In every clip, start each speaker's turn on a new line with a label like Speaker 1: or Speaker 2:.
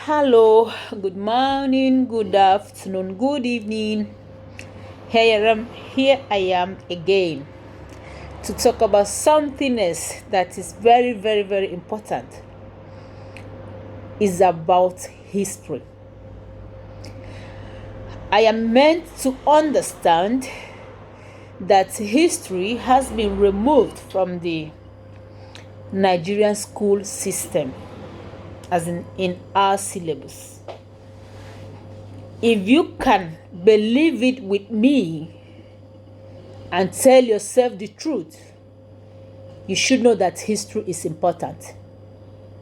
Speaker 1: Hello, good morning, good afternoon, good evening. Here I am again to talk about something else that is very, very, very important. Is about history. I am meant to understand that history has been removed from the Nigerian school system, as in our syllabus. If you can believe it with me and tell yourself the truth, you should know that history is important.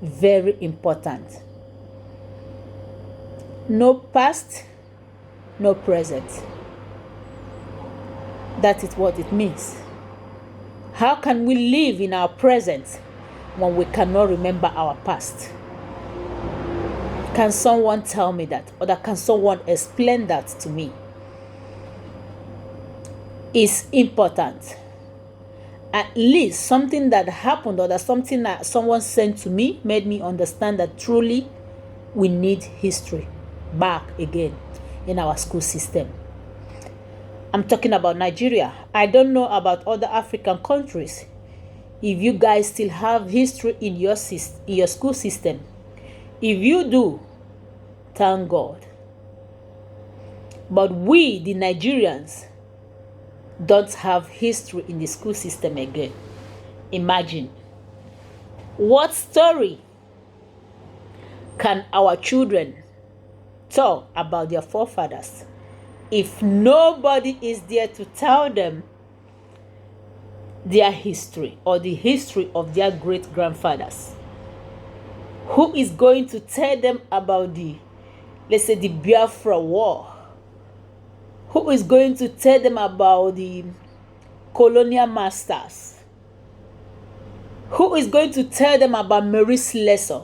Speaker 1: Very important. No past, no present. That is what it means. How can we live in our present when we cannot remember our past? Can someone tell me that? Or can someone explain that to me? It's important. At least something that happened or that something that someone sent to me made me understand that truly we need history back again in our school system. I'm talking about Nigeria. I don't know about other African countries. If you guys still have history in your school system, if you do, thank God. But we, the Nigerians, don't have history in the school system again. Imagine. What story can our children tell about their forefathers if nobody is there to tell them their history or the history of their great grandfathers? Who is going to tell them about the Biafra War? Who is going to tell them about the colonial masters? Who is going to tell them about Maurice Slessor?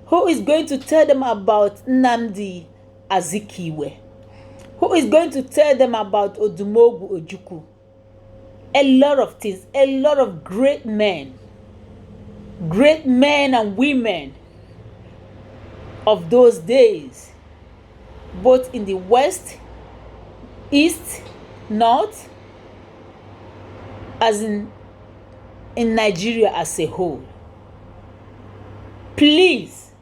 Speaker 1: Who is going to tell them about Nnamdi Azikiwe? Who is going to tell them about Odumogu Ojukwu? A lot of things, a lot of great men and women of those days, both in the West, East, North, as in Nigeria as a whole. Please,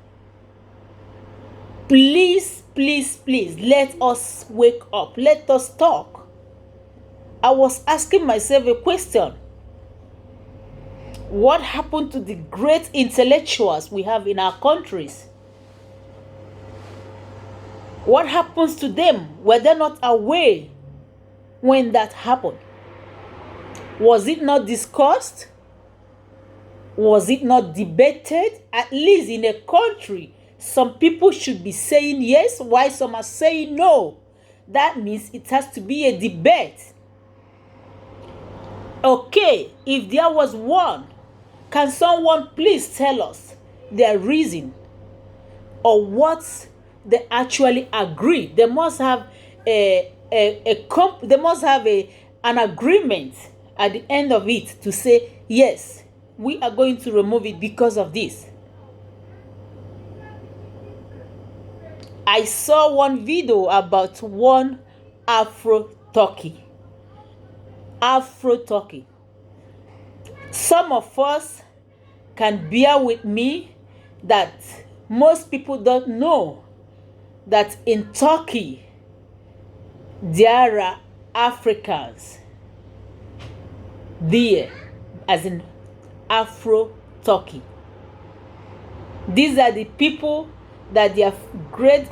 Speaker 1: let us wake up. Let us talk. I was asking myself a question. What happened to the great intellectuals we have in our countries? What happens to them? Were they not aware when that happened? Was it not discussed? Was it not debated? At least in a country, some people should be saying yes, while some are saying no. That means it has to be a debate. Okay, if there was one, can someone please tell us their reason or what they actually agree? They must have an agreement at the end of it to say, yes, we are going to remove it because of this. I saw one video about one Afro-Turkey. Some of us can bear with me that most people don't know that in Turkey there are Africans there, as in Afro-Turkey. These are the people that their great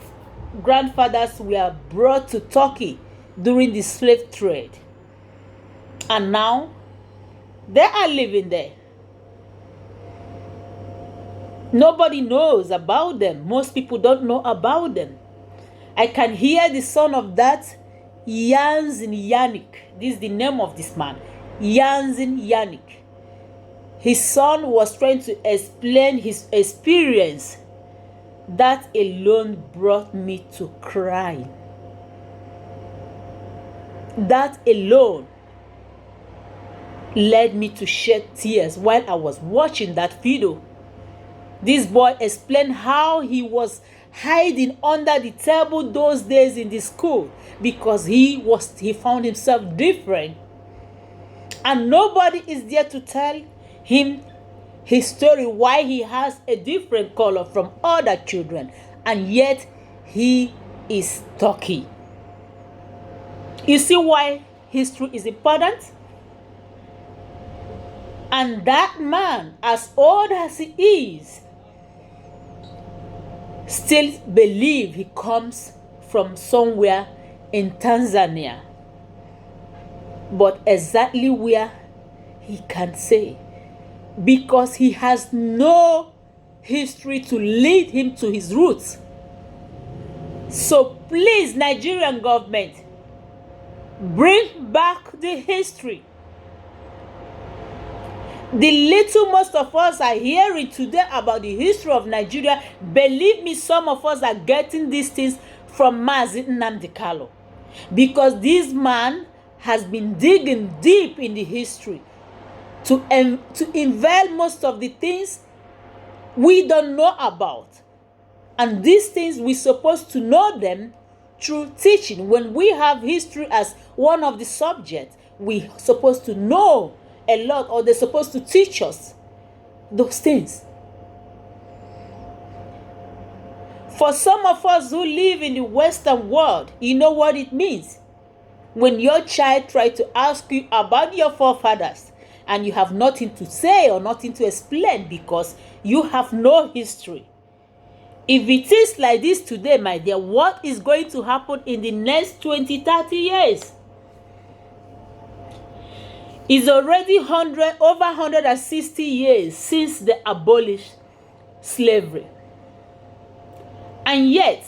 Speaker 1: grandfathers were brought to Turkey during the slave trade, and now they are living there. Nobody knows about them. Most people don't know about them. I can hear the son of that, Yanzin Yannick. This is the name of this man, Yanzin Yannick. His son was trying to explain his experience. That alone brought me to cry. That alone led me to shed tears while I was watching that video. This boy explained how he was hiding under the table those days in the school because he found himself different. And nobody is there to tell him his story, why he has a different color from other children, and yet he is talking. You see why history is important? And that man, as old as he is, still believe he comes from somewhere in Tanzania. But exactly where, he can't say, because he has no history to lead him to his roots. So please, Nigerian government, bring back the history. The little most of us are hearing today about the history of Nigeria, believe me, some of us are getting these things from Mazi Nnamdi Kanu, because this man has been digging deep in the history to unveil most of the things we don't know about. And these things we're supposed to know them through teaching. When we have history as one of the subjects, we're supposed to know a lot, or they're supposed to teach us those things. For some of us who live in the Western world, you know what it means. When your child tries to ask you about your forefathers and you have nothing to say or nothing to explain because you have no history. If it is like this today, my dear, what is going to happen in the next 20, 30 years? It's already over 160 years since they abolished slavery. And yet,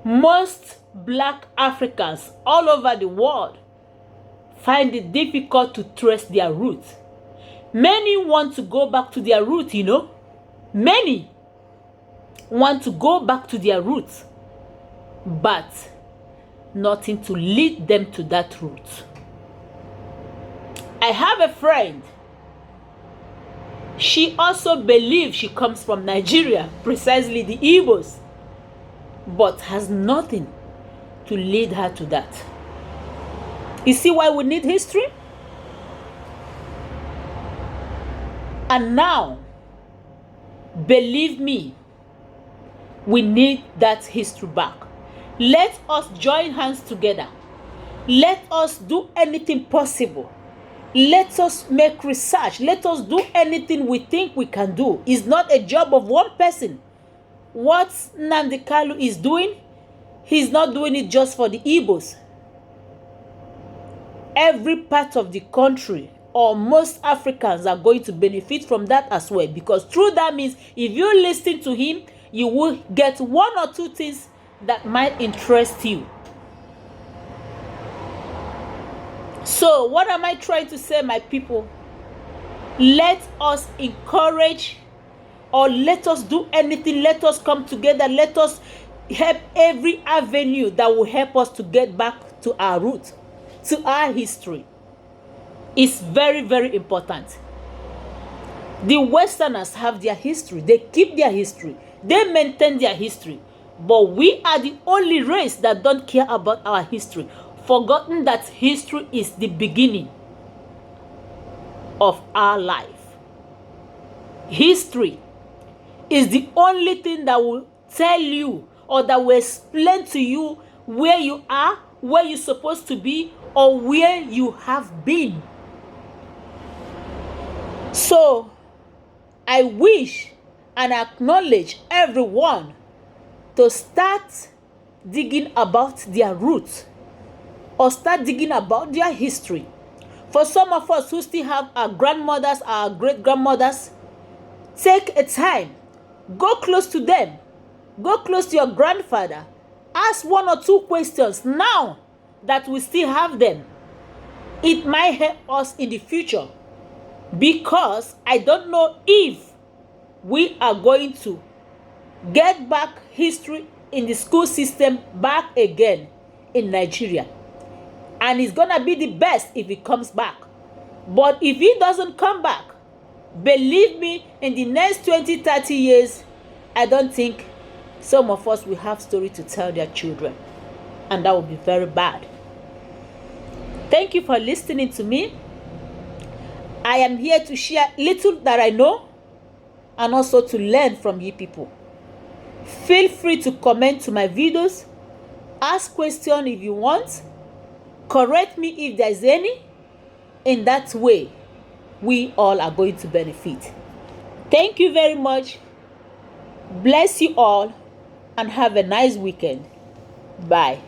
Speaker 1: most black Africans all over the world find it difficult to trace their roots. Many want to go back to their roots, you know. Many want to go back to their roots, but nothing to lead them to that root. I have a friend. She also believes she comes from Nigeria, precisely the Igbos, but has nothing to lead her to that. You see why we need history? And now, believe me, we need that history back. Let us join hands together. Let us do anything possible. Let us make research. Let us do anything we think we can do. It's not a job of one person. What Nnamdi Kanu is doing, he's not doing it just for the Igbos. Every part of the country, or most Africans, are going to benefit from that as well, because through that means if you listen to him, you will get one or two things that might interest you. So what am I trying to say, my people? Let us encourage, or let us do anything. Let us come together. Let us help every avenue that will help us to get back to our roots, to our history. It's very, very important. The Westerners have their history. They keep their history. They maintain their history. But we are the only race that don't care about our history, forgotten that history is the beginning of our life. History is the only thing that will tell you, or that will explain to you where you are, where you're supposed to be, or where you have been. So, I wish and acknowledge everyone to start digging about their roots, or start digging about their history. For some of us who still have our grandmothers, our great-grandmothers, take a time, go close to them, go close to your grandfather, ask one or two questions now that we still have them. It might help us in the future, because I don't know if we are going to get back history in the school system back again in Nigeria. And it's gonna be the best if it comes back. But if it doesn't come back, Believe me, in the next 20, 30 years, I don't think some of us will have story to tell their children. And that would be very bad. Thank you for listening to me. I am here to share little that I know and also to learn from you people. Feel free to comment to my videos. Ask questions if you want. Correct me if there's any. In that way, we all are going to benefit. Thank you very much. Bless you all and have a nice weekend. Bye.